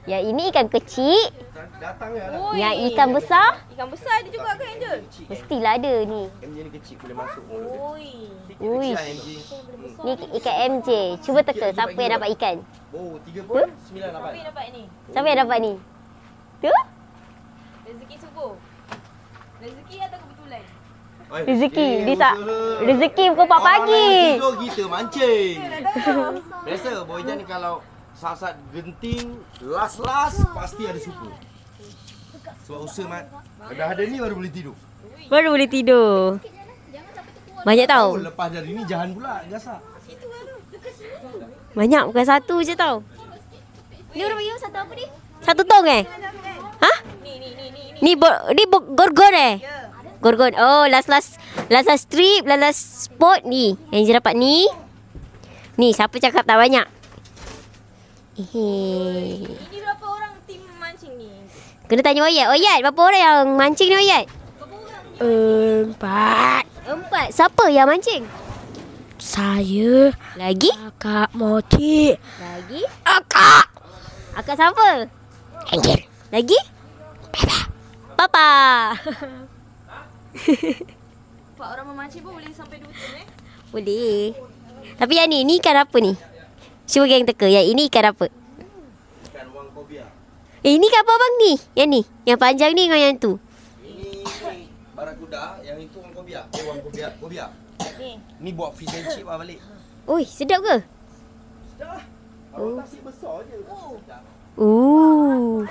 Yang ini ikan kecil. Datang ya. Yang ikan besar. Ikan besar ada juga ke Angel? Mestilah ada ni. MJ ni kecil boleh masuk. Oi. Ui. Kecil lah MJ. Ni ikan MJ. Cuba teka siapa yang dapat ikan. Oh, 3 pun 9 dapat. Siapa yang dapat ni? Siapa yang dapat ni? Tu? Rezeki sungguh. Rezeki atau kebetulan? Rezeki. Rezeki pukul 4 pagi. Tidur kita mancing. Biasa Boyjan ni kalau saat-saat genting, last pasti ada suku. Sebab usaha mat. Dah ada ni baru boleh tidur. Baru boleh tidur. Banyak tahu. Lepas dari ni jahan pula gasak. Banyak bukan satu je tau. Ni orang bagi satu apa ni? Satu tong Ha? Ni gorgon Gorgon. Oh, last strip, last spot ni. Yang je dapat ni. Ni siapa cakap tak banyak? Ini berapa orang tim mancing ni? Kena tanya Oyat. Oyat, berapa orang yang mancing ni Oyat? Empat. Siapa yang mancing? Saya. Lagi? Kakak Moti. Lagi? Kakak. Akak siapa? Angel. Lagi? Papa. Empat orang memancing pun boleh sampai 2 tim Boleh. Tapi yang ni ikan apa ni? Cuba geng teka. Yang ini ikan apa? Ikan wang kobia. Ini ikan apa abang ni? Yang ni? Yang panjang ni dengan yang tu? Ini barakuda, yang itu wang kobia. Wang kobia. Ni. Ni buat fish and chip lah balik. Oi, sedap ke? Dah. Awak tasik besar je. Ooh.